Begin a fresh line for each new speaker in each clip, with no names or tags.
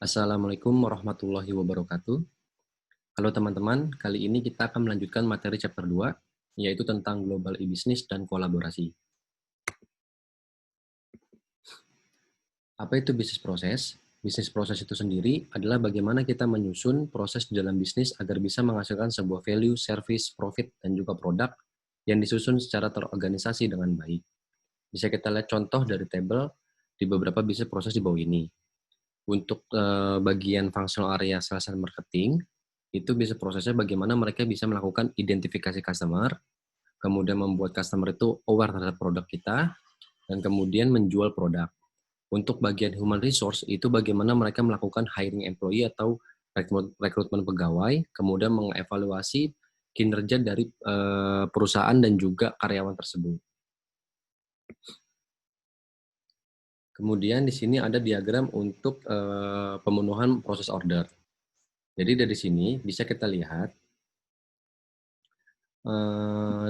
Assalamualaikum warahmatullahi wabarakatuh. Halo teman-teman, kali ini kita akan melanjutkan materi chapter 2, yaitu tentang global e-business dan kolaborasi. Apa itu bisnis proses? Bisnis proses itu sendiri adalah bagaimana kita menyusun proses di dalam bisnis agar bisa menghasilkan sebuah value, service, profit, dan juga produk yang disusun secara terorganisasi dengan baik. Bisa kita lihat contoh dari tabel di beberapa bisnis proses di bawah ini. Untuk bagian functional area sales and marketing, itu bisa prosesnya bagaimana mereka bisa melakukan identifikasi customer, kemudian membuat customer itu aware terhadap produk kita, dan kemudian menjual produk. Untuk bagian human resource, itu bagaimana mereka melakukan hiring employee atau rekrutmen pegawai, kemudian mengevaluasi kinerja dari perusahaan dan juga karyawan tersebut. Kemudian di sini ada diagram untuk pemenuhan proses order. Jadi dari sini bisa kita lihat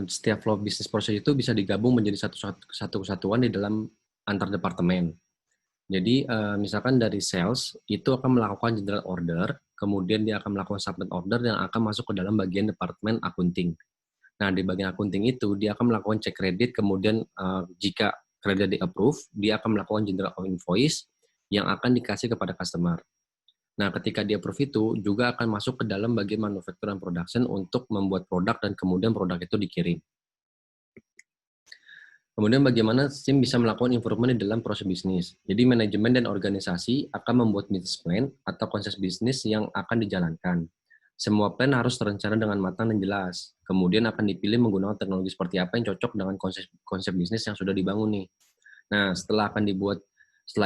setiap flow bisnis proses itu bisa digabung menjadi satu kesatuan di dalam antar departemen. Jadi misalkan dari sales itu akan melakukan general order, kemudian dia akan melakukan submit order yang akan masuk ke dalam bagian departemen accounting. Nah di bagian accounting itu dia akan melakukan cek kredit, kemudian jika kredit di approve, dia akan melakukan general invoice yang akan dikasih kepada customer. Nah, ketika dia approve itu juga akan masuk ke dalam bagian manufacture and production untuk membuat produk dan kemudian produk itu dikirim. Kemudian bagaimana tim bisa melakukan improvement di dalam proses bisnis. Jadi manajemen dan organisasi akan membuat business plan atau konsep bisnis yang akan dijalankan. Semua plan harus terencana dengan matang dan jelas. Kemudian akan dipilih menggunakan teknologi seperti apa yang cocok dengan konsep bisnis yang sudah dibangun nih. Nah, setelah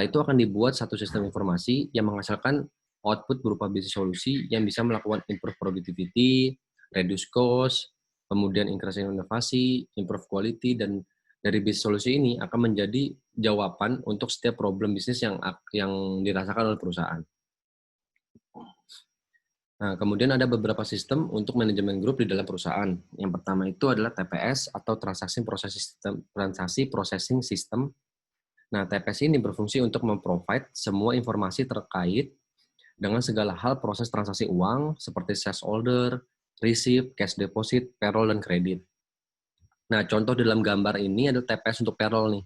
itu akan dibuat satu sistem informasi yang menghasilkan output berupa bisnis solusi yang bisa melakukan improve productivity, reduce cost, kemudian increase inovasi, improve quality, dan dari bisnis solusi ini akan menjadi jawaban untuk setiap problem bisnis yang dirasakan oleh perusahaan. Nah, kemudian ada beberapa sistem untuk manajemen grup di dalam perusahaan. Yang pertama itu adalah TPS atau Transaksi Processing System. Nah, TPS ini berfungsi untuk memprovide semua informasi terkait dengan segala hal proses transaksi uang seperti sales order, receipt, cash deposit, payroll, dan kredit. Nah, contoh dalam gambar ini ada TPS untuk payroll nih,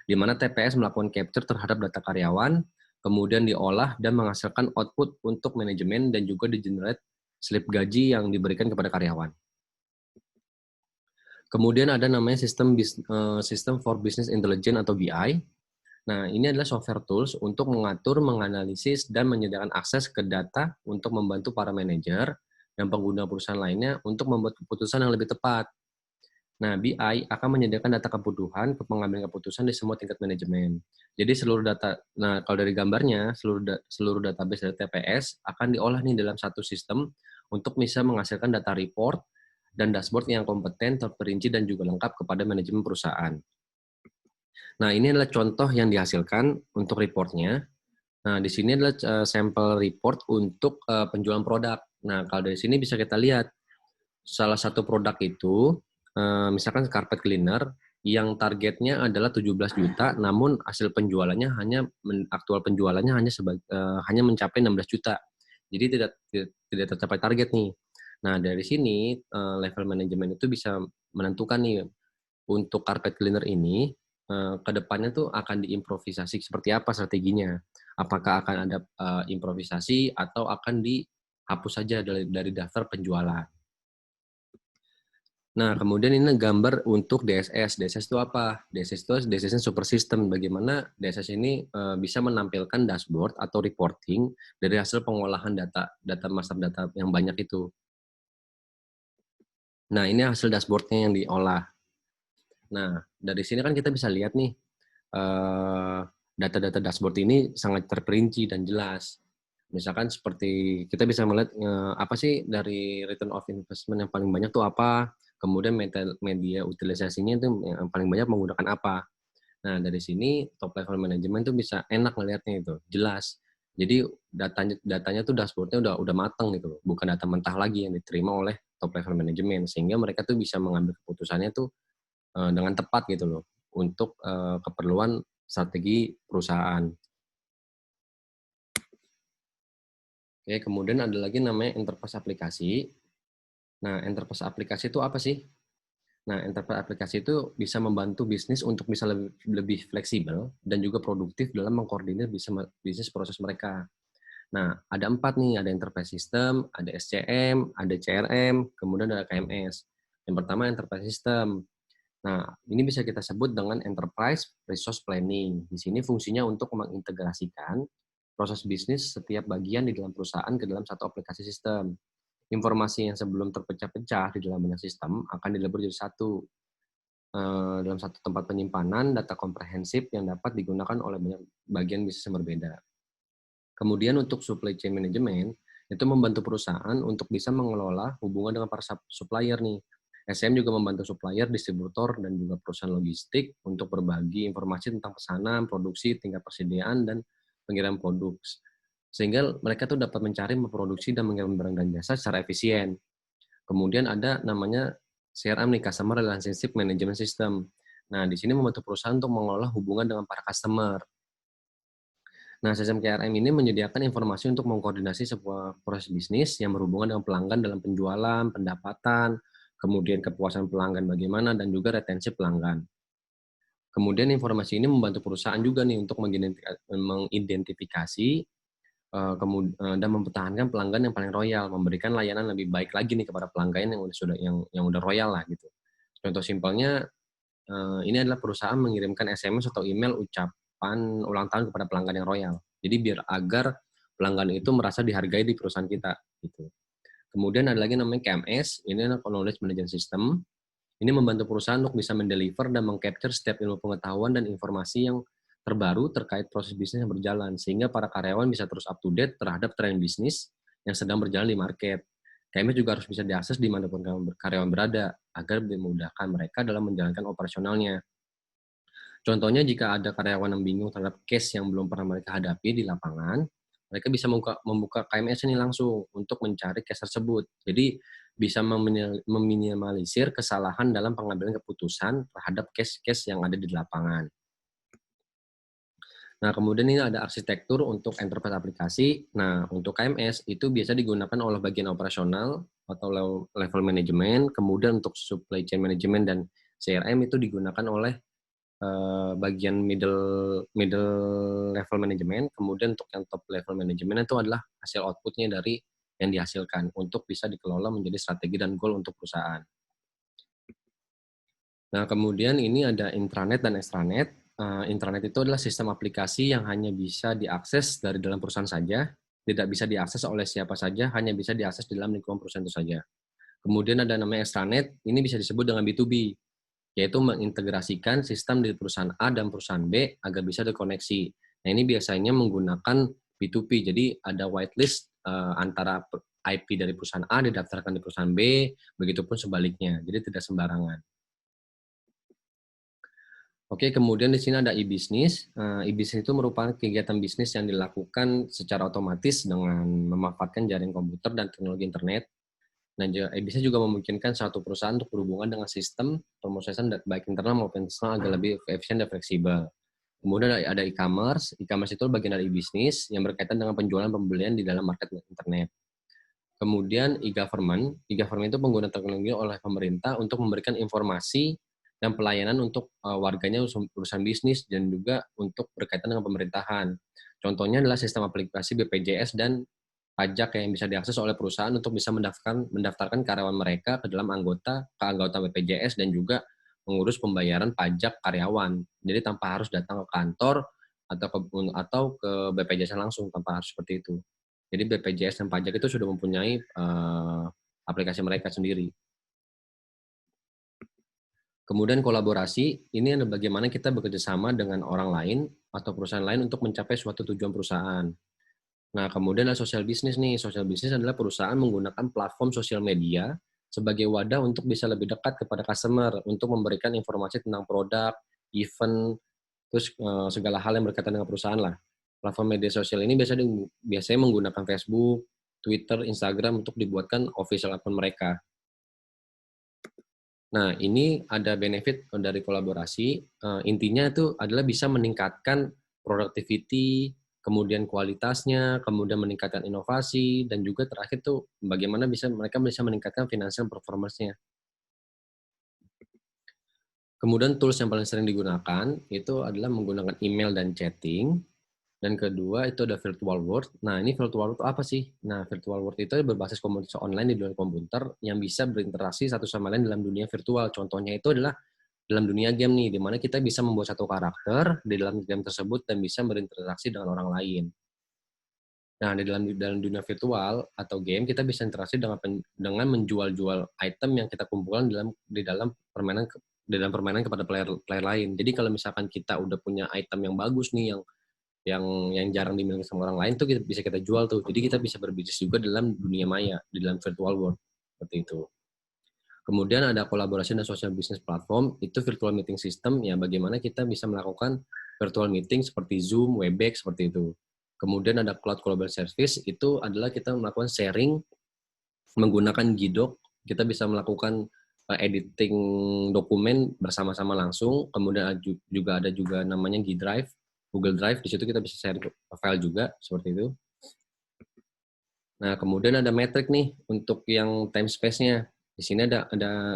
di mana TPS melakukan capture terhadap data karyawan, kemudian diolah dan menghasilkan output untuk manajemen dan juga di-generate slip gaji yang diberikan kepada karyawan. Kemudian ada namanya sistem for business intelligence atau BI. Nah, ini adalah software tools untuk mengatur, menganalisis, dan menyediakan akses ke data untuk membantu para manajer dan pengguna perusahaan lainnya untuk membuat keputusan yang lebih tepat. Nah, BI akan menyediakan data kebutuhan untuk mengambil keputusan di semua tingkat manajemen. Jadi kalau dari gambarnya, seluruh database dari TPS akan diolah nih dalam satu sistem untuk bisa menghasilkan data report dan dashboard yang kompeten, terperinci, dan juga lengkap kepada manajemen perusahaan. Nah, ini adalah contoh yang dihasilkan untuk reportnya. Nah, di sini adalah sampel report untuk penjualan produk. Nah, kalau dari sini bisa kita lihat, salah satu produk itu, misalkan carpet cleaner, yang targetnya adalah 17 juta, namun hasil penjualannya aktual penjualannya hanya mencapai 16 juta. Jadi tidak tercapai target nih. Nah, dari sini level manajemen itu bisa menentukan nih untuk carpet cleaner ini ke depannya tuh akan diimprovisasi seperti apa strateginya. Apakah akan ada improvisasi atau akan dihapus saja dari daftar penjualan. Nah, kemudian ini gambar untuk DSS. DSS itu apa? DSS super system. Bagaimana DSS ini bisa menampilkan dashboard atau reporting dari hasil pengolahan data master data yang banyak itu. Nah, ini hasil dashboardnya yang diolah. Nah, dari sini kan kita bisa lihat nih, data-data dashboard ini sangat terperinci dan jelas. Misalkan seperti kita bisa melihat apa sih dari return of investment yang paling banyak tuh apa, kemudian media utilisasinya itu yang paling banyak menggunakan apa. Nah, dari sini top level management tuh bisa enak ngelihatnya itu, jelas. Jadi datanya tuh dashboardnya udah matang gitu loh, bukan data mentah lagi yang diterima oleh top level management, sehingga mereka tuh bisa mengambil keputusannya tuh dengan tepat gitu loh untuk keperluan strategi perusahaan. Oke, kemudian ada lagi namanya enterprise aplikasi. Nah, enterprise aplikasi itu apa sih? Nah, enterprise aplikasi itu bisa membantu bisnis untuk bisa lebih fleksibel dan juga produktif dalam mengkoordinir bisnis proses mereka. Nah, ada 4 nih, ada enterprise system, ada SCM, ada CRM, kemudian ada KMS. Yang pertama enterprise system. Nah, ini bisa kita sebut dengan enterprise resource planning. Di sini fungsinya untuk mengintegrasikan proses bisnis setiap bagian di dalam perusahaan ke dalam satu aplikasi sistem. Informasi yang sebelum terpecah-pecah di dalam banyak sistem akan dilebur jadi satu, dalam satu tempat penyimpanan data komprehensif yang dapat digunakan oleh banyak bagian bisnis yang berbeda. Kemudian untuk supply chain management, itu membantu perusahaan untuk bisa mengelola hubungan dengan para supplier nih. SM juga membantu supplier, distributor, dan juga perusahaan logistik untuk berbagi informasi tentang pesanan, produksi, tingkat persediaan, dan pengiriman produk. Sehingga mereka tuh dapat mencari, memproduksi, dan mengirim barang dan jasa secara efisien. Kemudian ada namanya CRM nih, Customer Relationship Management System. Nah, di sini membantu perusahaan untuk mengelola hubungan dengan para customer. Nah, sistem CRM ini menyediakan informasi untuk mengkoordinasi sebuah proses bisnis yang berhubungan dengan pelanggan dalam penjualan, pendapatan, kemudian kepuasan pelanggan bagaimana, dan juga retensi pelanggan. Kemudian informasi ini membantu perusahaan juga nih untuk mengidentifikasi dan mempertahankan pelanggan yang paling royal, memberikan layanan lebih baik lagi nih kepada pelanggan yang udah royal lah gitu. Contoh simpelnya, ini adalah perusahaan mengirimkan SMS atau email ucapan ulang tahun kepada pelanggan yang royal. Jadi agar pelanggan itu merasa dihargai di perusahaan kita gitu. Kemudian ada lagi namanya KMS, ini adalah Knowledge Management System. Ini membantu perusahaan untuk bisa mendeliver dan mengcapture setiap ilmu pengetahuan dan informasi yang terbaru terkait proses bisnis yang berjalan, sehingga para karyawan bisa terus up to date terhadap tren bisnis yang sedang berjalan di market. KMS juga harus bisa diakses dimanapun karyawan berada, agar memudahkan mereka dalam menjalankan operasionalnya. Contohnya jika ada karyawan yang bingung terhadap case yang belum pernah mereka hadapi di lapangan, mereka bisa membuka KMS ini langsung untuk mencari case tersebut. Jadi bisa meminimalisir kesalahan dalam pengambilan keputusan terhadap case-case yang ada di lapangan. Nah, kemudian ini ada arsitektur untuk enterprise aplikasi. Nah, untuk KMS itu biasa digunakan oleh bagian operasional atau level manajemen, kemudian untuk supply chain management dan CRM itu digunakan oleh bagian middle middle level manajemen, kemudian untuk yang top level manajemen itu adalah hasil output-nya dari yang dihasilkan untuk bisa dikelola menjadi strategi dan goal untuk perusahaan. Nah, kemudian ini ada intranet dan extranet. Intranet itu adalah sistem aplikasi yang hanya bisa diakses dari dalam perusahaan saja, tidak bisa diakses oleh siapa saja, hanya bisa diakses di dalam lingkungan perusahaan itu saja. Kemudian ada namanya extranet, ini bisa disebut dengan B2B, yaitu mengintegrasikan sistem di perusahaan A dan perusahaan B agar bisa dikoneksi. Nah, ini biasanya menggunakan B2P, jadi ada whitelist antara IP dari perusahaan A didaftarkan di perusahaan B, begitupun sebaliknya, jadi tidak sembarangan. Oke, kemudian di sini ada e-business. E-business itu merupakan kegiatan bisnis yang dilakukan secara otomatis dengan memanfaatkan jaringan komputer dan teknologi internet. Nah, e-business juga memungkinkan suatu perusahaan untuk berhubungan dengan sistem pemrosesan baik internal maupun eksternal agar lebih efisien dan fleksibel. Kemudian ada e-commerce. E-commerce itu bagian dari e-business yang berkaitan dengan penjualan pembelian di dalam market internet. Kemudian e-government. E-government itu penggunaan teknologi oleh pemerintah untuk memberikan informasi dan pelayanan untuk warganya urusan bisnis dan juga untuk berkaitan dengan pemerintahan. Contohnya adalah sistem aplikasi BPJS dan pajak yang bisa diakses oleh perusahaan untuk bisa mendaftarkan karyawan mereka ke dalam anggota BPJS dan juga mengurus pembayaran pajak karyawan. Jadi tanpa harus datang ke kantor atau ke BPJS langsung, tanpa harus seperti itu. Jadi BPJS dan pajak itu sudah mempunyai aplikasi mereka sendiri. Kemudian kolaborasi, ini adalah bagaimana kita bekerja sama dengan orang lain atau perusahaan lain untuk mencapai suatu tujuan perusahaan. Nah, kemudian ada social business nih. Social business adalah perusahaan menggunakan platform sosial media sebagai wadah untuk bisa lebih dekat kepada customer, untuk memberikan informasi tentang produk, event, terus segala hal yang berkaitan dengan perusahaan lah. Platform media sosial ini biasanya menggunakan Facebook, Twitter, Instagram untuk dibuatkan official account mereka. Nah, ini ada benefit dari kolaborasi. Intinya itu adalah bisa meningkatkan productivity, kemudian kualitasnya, kemudian meningkatkan inovasi, dan juga terakhir tuh bagaimana mereka bisa meningkatkan financial performance-nya. Kemudian tools yang paling sering digunakan itu adalah menggunakan email dan chatting. Dan kedua itu ada virtual world. Nah, ini virtual world apa sih? Nah, virtual world itu berbasis komunitas online di dunia komputer yang bisa berinteraksi satu sama lain dalam dunia virtual. Contohnya itu adalah dalam dunia game nih, di mana kita bisa membuat satu karakter di dalam game tersebut dan bisa berinteraksi dengan orang lain. Nah, dalam dunia virtual atau game kita bisa interaksi dengan menjual-jual item yang kita kumpulkan di dalam permainan kepada player lain. Jadi kalau misalkan kita udah punya item yang bagus nih yang jarang dimiliki sama orang lain tuh bisa kita jual tuh. Jadi kita bisa berbisnis juga dalam dunia maya, di dalam virtual world seperti itu. Kemudian ada kolaborasi dan social business platform, itu virtual meeting system ya bagaimana kita bisa melakukan virtual meeting seperti Zoom, Webex seperti itu. Kemudian ada cloud global service, itu adalah kita melakukan sharing menggunakan Gdoc, kita bisa melakukan editing dokumen bersama-sama langsung. Kemudian juga ada namanya G Drive, Google Drive, di situ kita bisa share file juga seperti itu. Nah, kemudian ada metrik nih untuk yang time space-nya. Di sini ada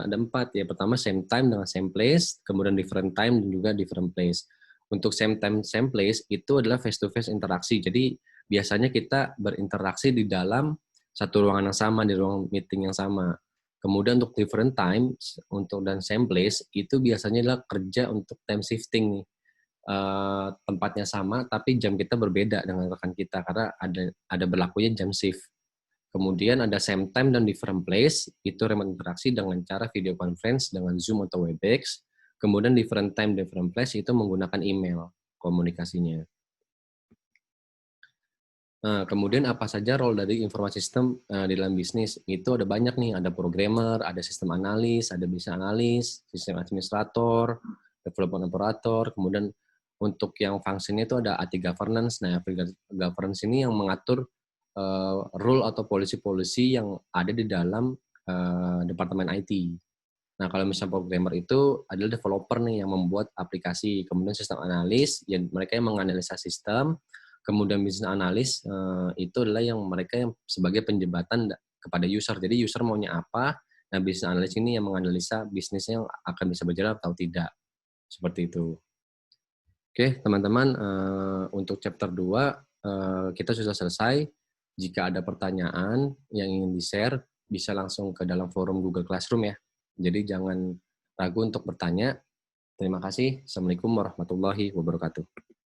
4 ya. Pertama same time dengan same place, kemudian different time dan juga different place. Untuk same time same place itu adalah face to face interaksi. Jadi biasanya kita berinteraksi di dalam satu ruangan yang sama, di ruang meeting yang sama. Kemudian untuk different time dan same place itu biasanya adalah kerja untuk time shifting nih. Tempatnya sama tapi jam kita berbeda dengan rekan kita karena ada berlakunya jam shift. Kemudian ada same time dan different place, itu remote interaksi dengan cara video conference dengan Zoom atau Webex. Kemudian different time, different place itu menggunakan email komunikasinya. Nah, kemudian apa saja role dari informasi sistem di dalam bisnis? Itu ada banyak nih, ada programmer, ada sistem analis, ada business analis, sistem administrator, development operator, kemudian untuk yang fungsinya itu ada IT governance. Nah, governance ini yang mengatur rule atau polisi-polisi yang ada di dalam departemen IT. Nah, kalau misalnya programmer itu adalah developer nih yang membuat aplikasi, kemudian sistem analis, yang mereka yang menganalisa sistem, kemudian business analis itu adalah mereka yang sebagai penjembatan kepada user. Jadi user maunya apa, nah business analis ini yang menganalisa bisnisnya yang akan bisa berjalan atau tidak. Seperti itu. Oke, teman-teman, untuk chapter 2 kita sudah selesai. Jika ada pertanyaan yang ingin di-share, bisa langsung ke dalam forum Google Classroom ya. Jadi jangan ragu untuk bertanya. Terima kasih. Assalamualaikum warahmatullahi wabarakatuh.